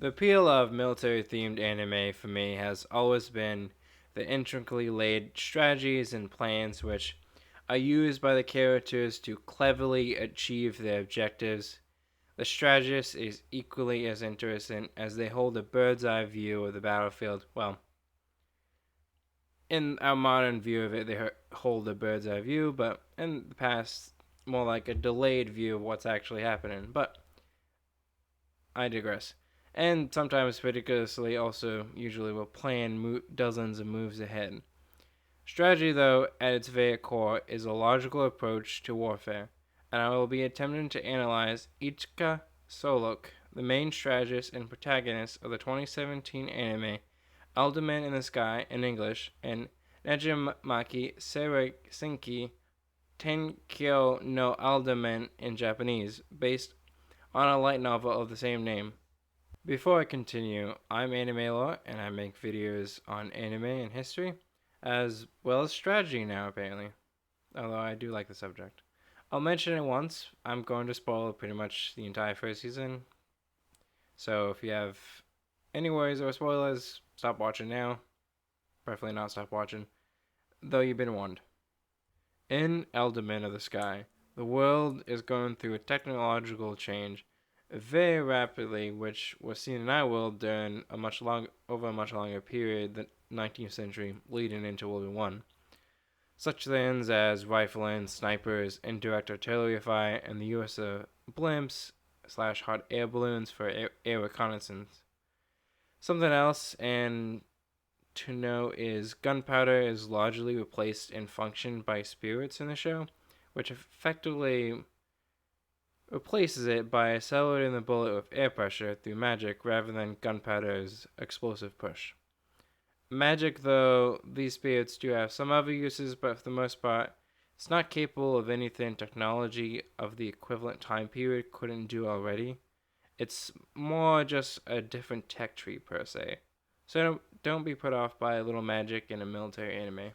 The appeal of military-themed anime for me has always been the intricately laid strategies and plans which are used by the characters to cleverly achieve their objectives. The strategist is equally as interesting as they hold a bird's eye view of the battlefield. Well, in our modern view of it, they hold a bird's eye view, but in the past, more like a delayed view of what's actually happening. But I digress. And sometimes, particularly, also usually will plan dozens of moves ahead. Strategy, though, at its very core, is a logical approach to warfare, and I will be attempting to analyze Ikta Solork, the main strategist and protagonist of the 2017 anime Alderman in the Sky in English, and Nejimaki Seisenki Tenkyo no Alderman in Japanese, based on a light novel of the same name. Before I continue, I'm Anime Lore, and I make videos on anime and history, as well as strategy now, apparently. Although I do like the subject. I'll mention it once. I'm going to spoil pretty much the entire first season. So if you have any worries or spoilers, stop watching now. Preferably not stop watching, though you've been warned. In Alderman of the Sky, the world is going through a technological change very rapidly, which was seen in our world during over a much longer period, the 19th century, leading into World War One. Such things as rifling, snipers, indirect artillery fire, and the use of blimps/hot air balloons for air reconnaissance. Something else and to know is gunpowder is largely replaced in function by spirits in the show, which effectively replaces it by accelerating the bullet with air pressure through magic rather than gunpowder's explosive push. Magic, though, these spirits do have some other uses, but for the most part, it's not capable of anything technology of the equivalent time period couldn't do already. It's more just a different tech tree per se. So don't be put off by a little magic in a military anime.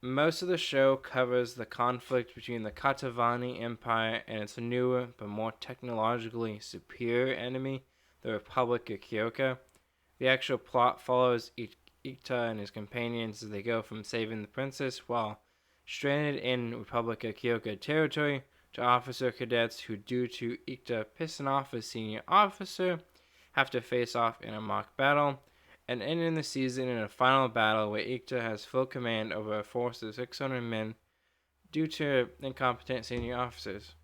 Most of the show covers the conflict between the Katavani Empire and its newer but more technologically superior enemy, the Republic of Kyoka. The actual plot follows Ikta and his companions as they go from saving the princess while stranded in Republic of Kyoka territory to officer cadets who, due to Ikta pissing off a senior officer, have to face off in a mock battle, and ending the season in a final battle where Ikta has full command over a force of 600 men due to incompetent senior officers.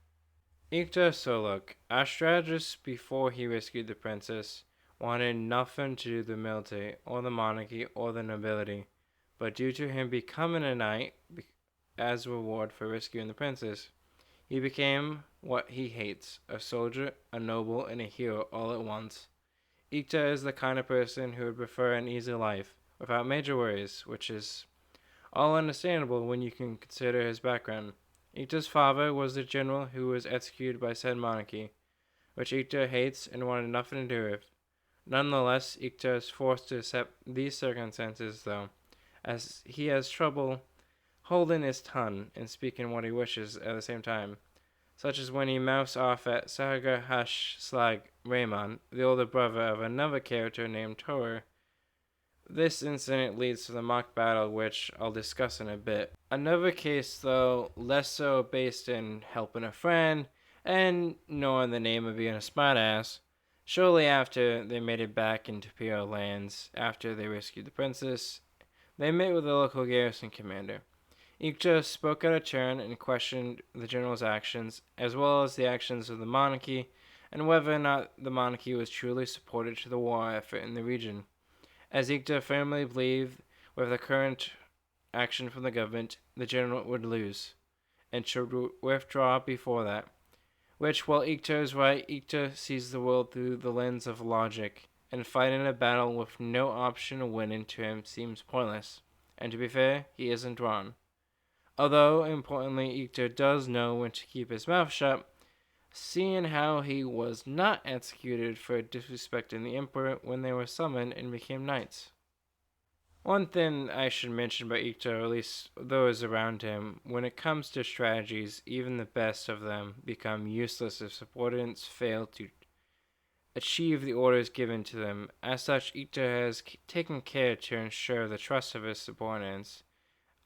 Ikta Solork, our strategist before he rescued the princess, wanted nothing to do with the military or the monarchy or the nobility, but due to him becoming a knight as a reward for rescuing the princess, he became what he hates, a soldier, a noble, and a hero all at once. Ikta is the kind of person who would prefer an easy life, without major worries, which is all understandable when you can consider his background. Ikta's father was the general who was executed by said monarchy, which Ikta hates and wanted nothing to do with. Nonetheless, Ikta is forced to accept these circumstances, though, as he has trouble holding his tongue and speaking what he wishes at the same time, such as when he mouths off at Saga Hash Slag Raymond, the older brother of another character named Tor. This incident leads to the mock battle, which I'll discuss in a bit. Another case, though, less so based in helping a friend and nor in the name of being a smartass. Shortly after they made it back into Imperial lands, after they rescued the princess, they met with the local garrison commander. Ikta spoke out of turn and questioned the general's actions, as well as the actions of the monarchy, and whether or not the monarchy was truly supported to the war effort in the region, as Ikta firmly believed with the current action from the government, the general would lose, and should withdraw before that. Which, while Ikta is right, Ikta sees the world through the lens of logic, and fighting a battle with no option of winning to him seems pointless, and to be fair, he isn't wrong. Although, importantly, Ikta does know when to keep his mouth shut, seeing how he was not executed for disrespecting the Emperor when they were summoned and became knights. One thing I should mention about Ikta, or at least those around him, when it comes to strategies, even the best of them become useless if subordinates fail to achieve the orders given to them. As such, Ikta has taken care to ensure the trust of his subordinates.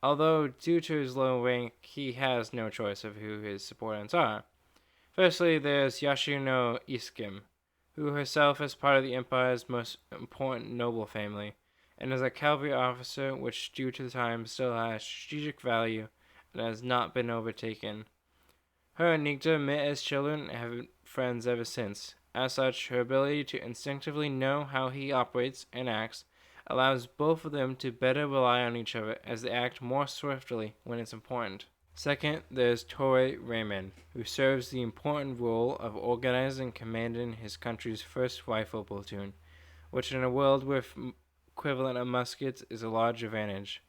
Although, due to his low rank, he has no choice of who his subordinates are. Firstly, there's Yashino Iskim, who herself is part of the Empire's most important noble family, and is a cavalry officer which, due to the time, still has strategic value and has not been overtaken. Her and Nikta met as children and have been friends ever since. As such, her ability to instinctively know how he operates and acts allows both of them to better rely on each other as they act more swiftly when it's important. Second, there's Torre Raymond, who serves the important role of organizing and commanding his country's first rifle platoon, which in a world with equivalent of muskets is a large advantage.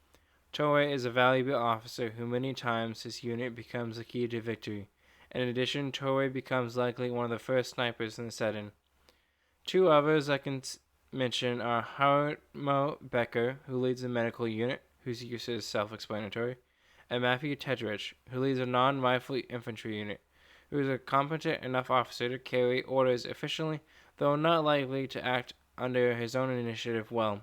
Torre is a valuable officer who many times his unit becomes the key to victory. In addition, Torre becomes likely one of the first snipers in the setting. Two others I can mention are Harmo Becker, who leads the medical unit, whose use is self-explanatory, and Matthew Tedrich, who leads a non-rifle infantry unit, who is a competent enough officer to carry orders efficiently, though not likely to act under his own initiative well.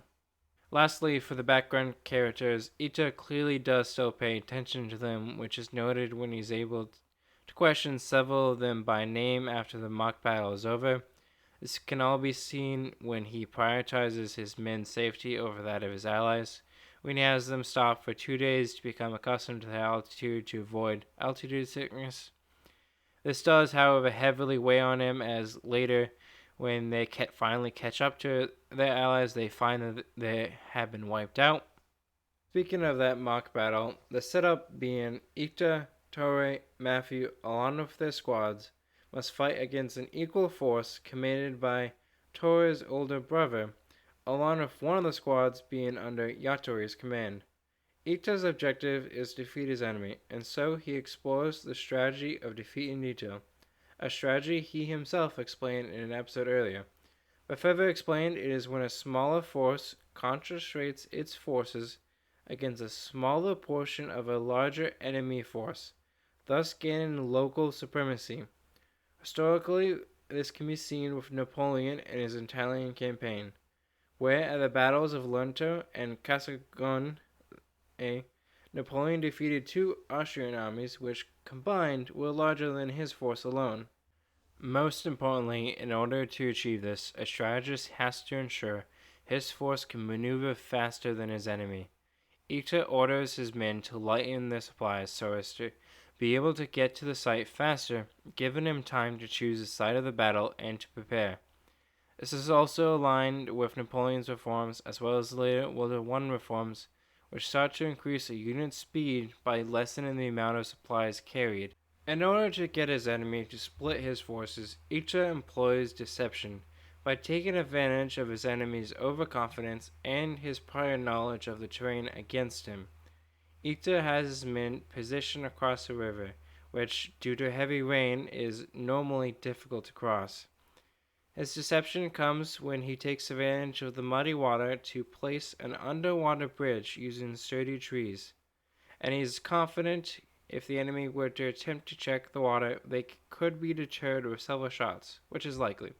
Lastly, for the background characters, Ikta clearly does still pay attention to them, which is noted when he's able to question several of them by name after the mock battle is over. This can all be seen when he prioritizes his men's safety over that of his allies, when he has them stop for 2 days to become accustomed to the altitude to avoid altitude sickness. This does, however, heavily weigh on him, as later, when they finally catch up to their allies, they find that they have been wiped out. Speaking of that mock battle, the setup being Ikta, Torre, Matthew, along with their squads, must fight against an equal force commanded by Torre's older brother, along with one of the squads being under Yatori's command. Ikta's objective is to defeat his enemy, and so he explores the strategy of defeating Nito, a strategy he himself explained in an episode earlier. But further explained, it is when a smaller force concentrates its forces against a smaller portion of a larger enemy force, thus gaining local supremacy. Historically, this can be seen with Napoleon and his Italian campaign, where at the battles of Lento and Cassagon, Napoleon defeated 2 Austrian armies which, combined, were larger than his force alone. Most importantly, in order to achieve this, a strategist has to ensure his force can maneuver faster than his enemy. Ikta orders his men to lighten their supplies so as to be able to get to the site faster, giving him time to choose the site of the battle and to prepare. This is also aligned with Napoleon's reforms as well as later World War I reforms, which sought to increase a unit's speed by lessening the amount of supplies carried. In order to get his enemy to split his forces, Ikta employs deception by taking advantage of his enemy's overconfidence and his prior knowledge of the terrain against him. Ikta has his men positioned across the river, which, due to heavy rain, is normally difficult to cross. His deception comes when he takes advantage of the muddy water to place an underwater bridge using sturdy trees, and he is confident if the enemy were to attempt to check the water, they could be deterred with several shots, which is likely.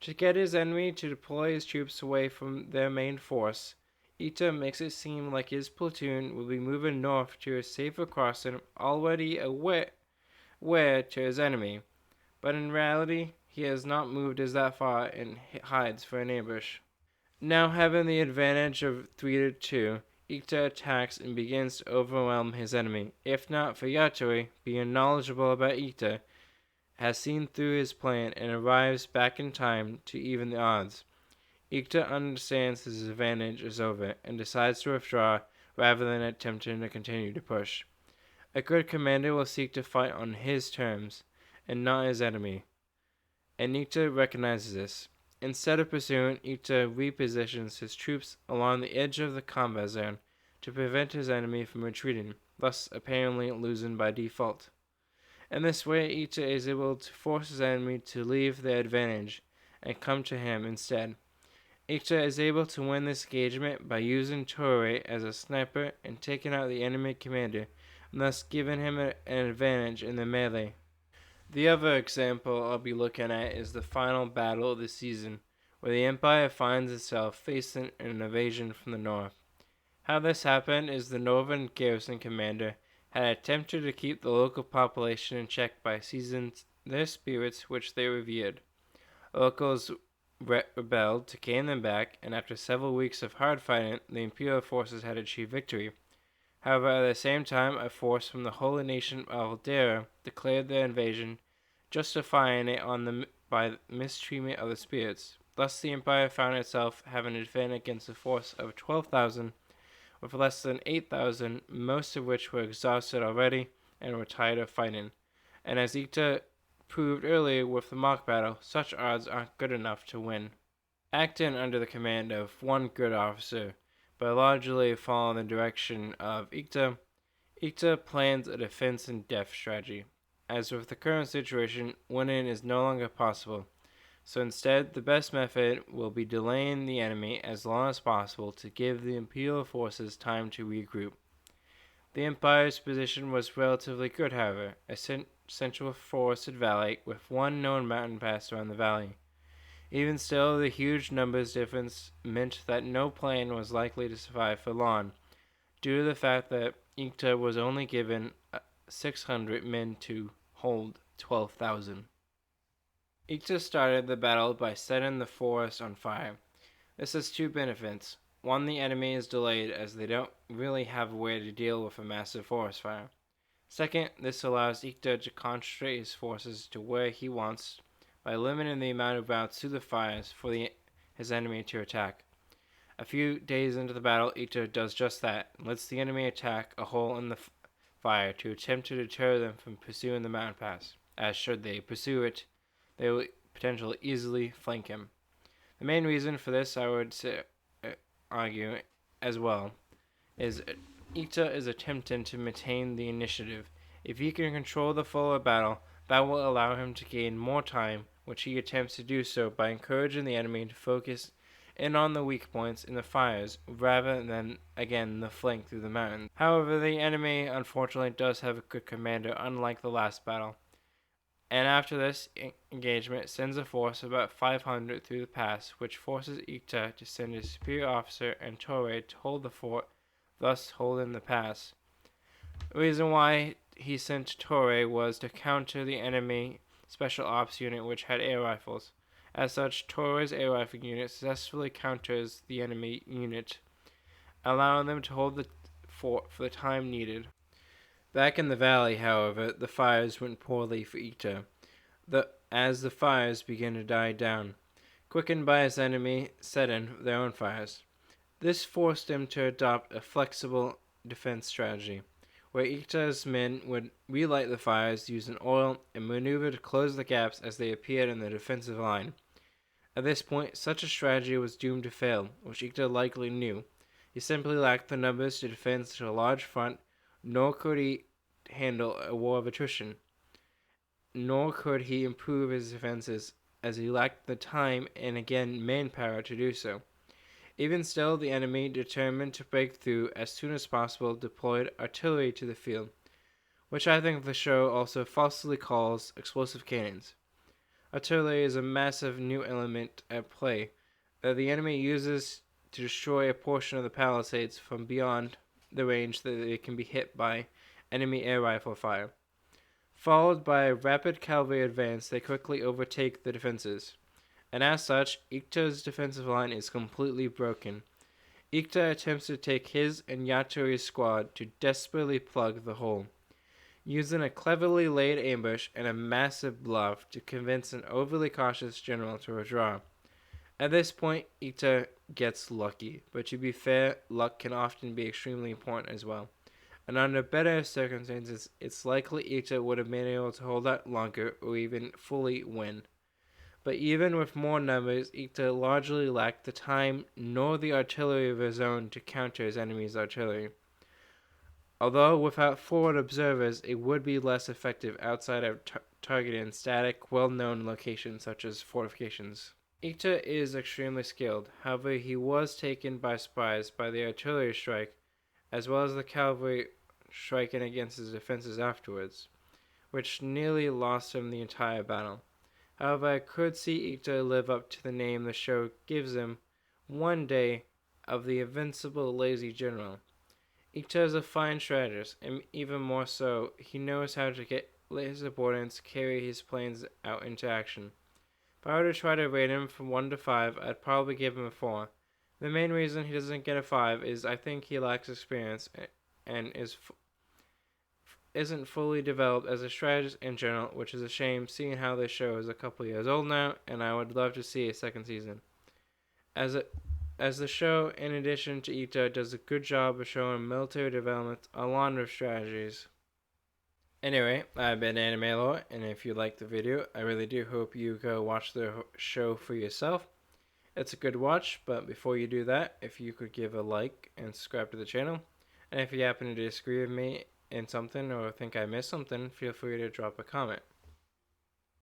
To get his enemy to deploy his troops away from their main force, Ikta makes it seem like his platoon will be moving north to a safer crossing already aware to his enemy, but in reality, he has not moved as that far and hides for an ambush. Now having the advantage of 3 to 2, Ikta attacks and begins to overwhelm his enemy. If not for Yatori, being knowledgeable about Ikta, has seen through his plan and arrives back in time to even the odds. Ikta understands his advantage is over and decides to withdraw rather than attempting to continue to push. A good commander will seek to fight on his terms and not his enemy, and Ikta recognizes this. Instead of pursuing, Ikta repositions his troops along the edge of the combat zone to prevent his enemy from retreating, thus apparently losing by default. In this way, Ikta is able to force his enemy to leave their advantage and come to him instead. Ikta is able to win this engagement by using Torre as a sniper and taking out the enemy commander, and thus giving him an advantage in the melee. The other example I'll be looking at is the final battle of the season, where the Empire finds itself facing an invasion from the north. How this happened is the northern garrison commander had attempted to keep the local population in check by seizing their spirits which they revered. Locals rebelled to gain them back, and after several weeks of hard fighting, the Imperial forces had achieved victory. However, at the same time, a force from the holy nation of Aldera declared their invasion, justifying it by mistreatment of the spirits. Thus, the Empire found itself having to defend against a force of 12,000, with less than 8,000, most of which were exhausted already and were tired of fighting. And as Ikta proved earlier with the mock battle, such odds aren't good enough to win. Acting under the command of one good officer, but largely following the direction of Ikta, Ikta plans a defense in depth strategy. As with the current situation, winning is no longer possible, so instead the best method will be delaying the enemy as long as possible to give the Imperial forces time to regroup. The Empire's position was relatively good, however, a central forested valley with one known mountain pass around the valley. Even still, the huge numbers difference meant that no plan was likely to survive for long, due to the fact that Ikta was only given 600 men to hold 12,000. Ikta started the battle by setting the forest on fire. This has two benefits. One, the enemy is delayed as they don't really have a way to deal with a massive forest fire. Second, this allows Ikta to concentrate his forces to where he wants by limiting the amount of routes to the fires for his enemy to attack. A few days into the battle, Ikta does just that and lets the enemy attack a hole in the fire to attempt to deter them from pursuing the mountain pass, as should they pursue it, they will potentially easily flank him. The main reason for this, I would argue as well, is Ikta is attempting to maintain the initiative. If he can control the flow of battle, that will allow him to gain more time, which he attempts to do so by encouraging the enemy to focus in on the weak points in the fires rather than, again, the flank through the mountains. However, the enemy unfortunately does have a good commander, unlike the last battle. And after this engagement, sends a force of about 500 through the pass, which forces Ikta to send his superior officer and Torre to hold the fort, thus holding the pass. The reason why he sent Torre was to counter the enemy special ops unit, which had air rifles. As such, Torre's air rifle unit successfully counters the enemy unit, allowing them to hold the fort for the time needed. Back in the valley, however, the fires went poorly for Ikta, as the fires began to die down, quickened by his enemy setting their own fires. This forced him to adopt a flexible defense strategy, where Ikta's men would relight the fires using oil and maneuver to close the gaps as they appeared in the defensive line. At this point, such a strategy was doomed to fail, which Ikta likely knew. He simply lacked the numbers to defend such a large front, nor could he handle a war of attrition. Nor could he improve his defenses, as he lacked the time and again manpower to do so. Even still, the enemy, determined to break through as soon as possible, deployed artillery to the field, which I think the show also falsely calls explosive cannons. Artillery is a massive new element at play that the enemy uses to destroy a portion of the palisades from beyond the range that they can be hit by enemy air rifle fire. Followed by a rapid cavalry advance, they quickly overtake the defenses, and as such, Ikta's defensive line is completely broken. Ikta attempts to take his and Yatori's squad to desperately plug the hole, using a cleverly laid ambush and a massive bluff to convince an overly cautious general to withdraw. At this point, Ikta gets lucky, but to be fair, luck can often be extremely important as well. And under better circumstances, it's likely Ikta would have been able to hold out longer or even fully win. But even with more numbers, Ikta largely lacked the time nor the artillery of his own to counter his enemy's artillery. Although without forward observers, it would be less effective outside of targeting static, well-known locations such as fortifications. Ikta is extremely skilled, however he was taken by surprise by the artillery strike, as well as the cavalry striking against his defenses afterwards, which nearly lost him the entire battle. However, I could see Ikta live up to the name the show gives him one day of the invincible lazy general. Ikta is a fine strategist, and even more so, he knows how to get his subordinates carry his plans out into action. If I were to try to rate him from 1 to 5, I'd probably give him a 4. The main reason he doesn't get a 5 is I think he lacks experience and isn't fully developed as a strategist in general, which is a shame seeing how this show is a couple years old now, and I would love to see a second season. As the show, in addition to Ito, does a good job of showing military development along with strategies. Anyway, I've been Anime Lore, and if you liked the video, I really do hope you go watch the show for yourself. It's a good watch, but before you do that, if you could give a like and subscribe to the channel, and if you happen to disagree with me in something or think I missed something, feel free to drop a comment.